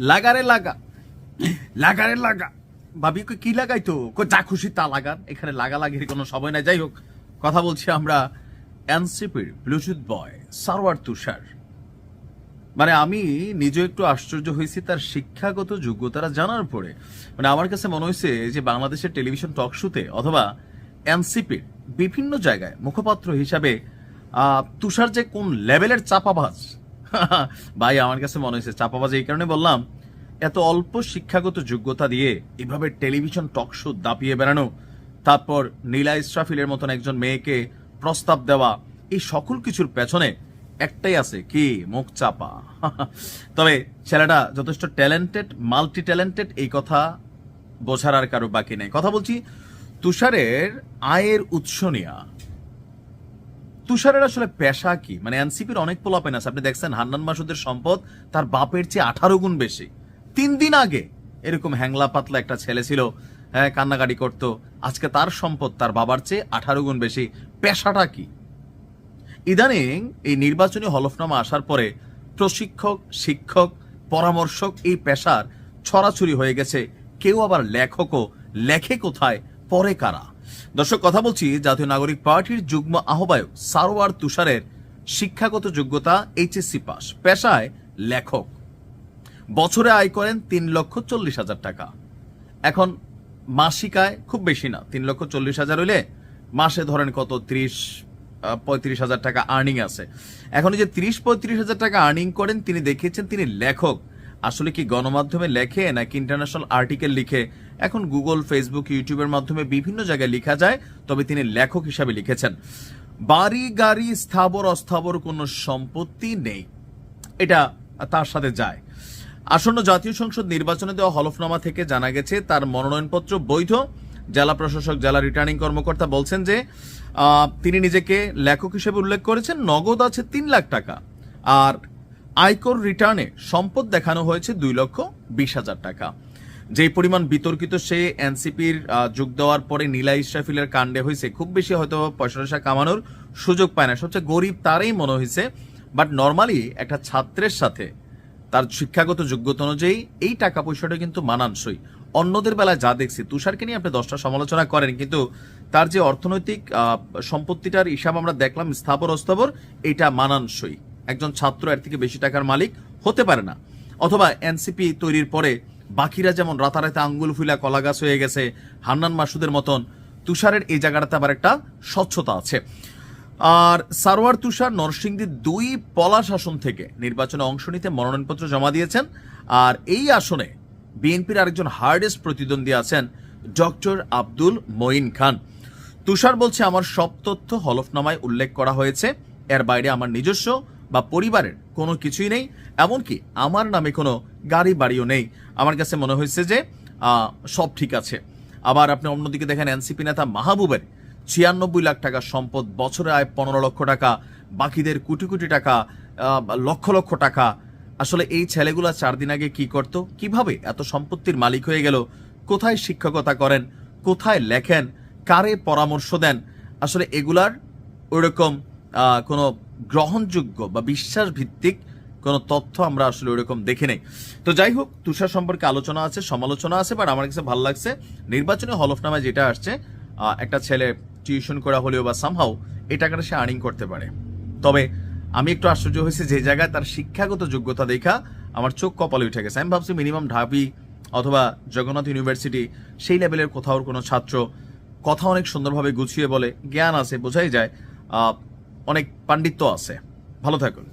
লাগারে লাগা, লাগারে লাগা। ভাবি কই কি লাগাইতো? কই যা খুশি তা লাগান, এখানে লাগালাগির কোনো সময় নাই। যাই হোক, কথা বলছি আমরা এনসিপির ব্লুটুথ বয় সারওয়ার তুষার। মানে আমি নিজে একটু আশ্চর্য হয়েছি তার শিক্ষাগত যোগ্যতারা জানার পরে। মানে আমার কাছে মনে হয়েছে যে বাংলাদেশের টেলিভিশন টক শোতে অথবা এনসিপির বিভিন্ন জায়গায় মুখপাত্র হিসাবে তুষার যে কোন লেভেলের চাপাবাজ ভাই, আমার কাছে মনে হয়েছে চাপাবাজ। এই কারণে বললাম, এত অল্প শিক্ষাগত যোগ্যতা দিয়ে এভাবে টেলিভিশন টক শো দাপিয়ে বেড়ানো, তারপর নীলা ইসরাফিলের মতন একজন মেয়েকে প্রস্তাব দেওয়া, এই সকল কিছুর পেছনে একটাই আছে, কি? মুখ চাপা। তবে ছেলেটা যথেষ্ট ট্যালেন্টেড, মাল্টি ট্যালেন্টেড, এই কথা বোঝার আর কারো বাকি নেই। কথা বলছি তুষারের আয়ের উৎস নিয়ে। তুষারের আসলে পেশা কি? মানে এনসিপির অনেক পোলাপেন আছে, আপনি দেখছেন হান্নান মাসুদের সম্পদ তার বাপের চেয়ে 18 গুণ বেশি। 3 দিন আগে এরকম হ্যাংলা পাতলা একটা ছেলে ছিল, হ্যাঁ, কান্নাকাটি করতো, আজকে তার সম্পদ তার বাবার চেয়ে 18 গুণ বেশি। পেশাটা কি? ইদানিং এই নির্বাচনী হলফনামা আসার পরে প্রশিক্ষক, শিক্ষক, পরামর্শক এই পেশার ছড়াছড়ি হয়ে গেছে। কেউ আবার লেখকও, লেখে কোথায়, পরে কারা? দর্শক, কথা বলছি জাতীয় নাগরিক পার্টির যুগ্ম আহ্বায়ক সারওয়ার তুষারের শিক্ষাগত যোগ্যতা এইচএসসি পাস, পেশায় লেখক, বছরে আয় করেন 3,40,000 টাকা। এখন মাসিক আয় খুব বেশি না, 3,40,000 হইলে মাসে ধরেন কত, 30-35,000 টাকা আর্নিং আছে। এখন এই যে 30-35,000 টাকা আর্নিং করেন, তিনি দেখিয়েছেন তিনি লেখক। আসলে কি গণমাধ্যমে লেখে নাকি ইন্টারন্যাশনাল আর্টিকেল লিখে? এখন গুগল, ফেসবুক, ইউটিউবের মাধ্যমে বিভিন্ন জায়গায় লেখা যায়, তবে তিনি লেখক হিসাবে লিখেছেন। বাড়ি গাড়ি স্থাবর অস্থাবর কোনো সম্পত্তি নেই, এটা তার সাথে যায়। আসন্ন জাতীয় সংসদ নির্বাচনে দেওয়া হলফনামা থেকে জানা গেছে তার মনোনয়নপত্র বৈধ। জেলা প্রশাসক, জেলা রিটার্নিং কর্মকর্তা বলছেন যে তিনি নিজেকে লেখক হিসেবে উল্লেখ করেছেন। নগদ আছে 3 লাখ টাকা, আর আয়কর রিটার্নে সম্পদ দেখানো হয়েছে 2,20,000 টাকা। যেই পরিমাণ বিতর্কিত সে এনসিপির যোগ দেওয়ার পরে নীলা ইসরাফিলের কাণ্ডে হয়েছে, খুব বেশি হয়তো পয়সা টয়সা কামানোর সুযোগ পায় না, সবচেয়ে গরিব তারই মনে হয়েছে। বাট নর্মালি একটা ছাত্রের সাথে তার শিক্ষাগত যোগ্যতা অনুযায়ী এই টাকা পয়সাটা কিন্তু মানানসই। অন্যদের বেলায় যা দেখছি, তুষারকে নিয়ে আপনি 10টা সমালোচনা করেন, কিন্তু তার যে অর্থনৈতিক সম্পত্তিটার হিসাব আমরা দেখলাম, স্থাবর অস্থাবর, এটা মানানসই। একজন ছাত্র এর থেকে বেশি টাকার মালিক হতে পারে না। অথবা এনসিপি তৈরির পরে বাকিরা যেমন রাতারাতে আঙ্গুল ফুলা কলা গাছ হয়ে গেছে হান্নান মাসুদের মতন, তুষারের এই জায়গাটাতে আবার একটা স্বচ্ছতা আছে। আর সারওয়ার তুষার নরসিংদী 2 পলাশ আসন থেকে নির্বাচনে অংশ নিতে মনোনয়নপত্র জমা দিয়েছেন। আর এই আসনে বিএনপির আরেকজন হার্ডেস্ট প্রতিদ্বন্দ্বী আছেন ডক্টর আব্দুল মঈন খান। তুষার বলছে, আমার সব তথ্য হলফনামায় উল্লেখ করা হয়েছে, এর বাইরে আমার নিজস্ব বা পরিবারের কোনো কিছুই নেই, এমনকি আমার নামে কোনো গাড়ি বাড়িও নেই। আমার কাছে মনে হয়েছে যে সব ঠিক আছে। আবার আপনি অন্যদিকে দেখেন এনসিপি নেতা মাহবুবের 96 লাখ টাকা সম্পদ, বছরে আয় 15 লক্ষ টাকা, বাকিদের কোটি কোটি টাকা, লক্ষ লক্ষ টাকা। আসলে এই ছেলেগুলা 4 দিন আগে কি করত, কিভাবে এত সম্পত্তির মালিক হয়ে গেল? কোথায় শিক্ষকতা করেন, কোথায় লেখেন, কারে পরামর্শ দেন? আসলে এগুলার ওইরকম কোনো গ্রহণযোগ্য বা বিশ্বাস ভিত্তিক কোনো তথ্য আমরা আসলে ওইরকম দেখে নেই। তো যাই হোক, তুষার সম্পর্কে আলোচনা আছে, সমালোচনা আছে, বাট আমার কাছে ভালো লাগছে নির্বাচনী হলফনামায় যেটা আসছে, একটা ছেলে টিউশন করা হলেও বা সামহাও এই টাকাটা সে আর্নিং করতে পারে। তবে আমি একটু আশ্চর্য হয়েছি যে জায়গায় তার শিক্ষাগত যোগ্যতা দেখা আমার চোখ কপালে উঠে গেছে। আমি ভাবছি মিনিমাম ঢাবি অথবা জগন্নাথ ইউনিভার্সিটি সেই লেভেলের কোথাও কোনো ছাত্র, কথা অনেক সুন্দরভাবে গুছিয়ে বলে, জ্ঞান আছে, বোঝাই যায় অনেক পাণ্ডিত্য আছে। ভালো থাকুন।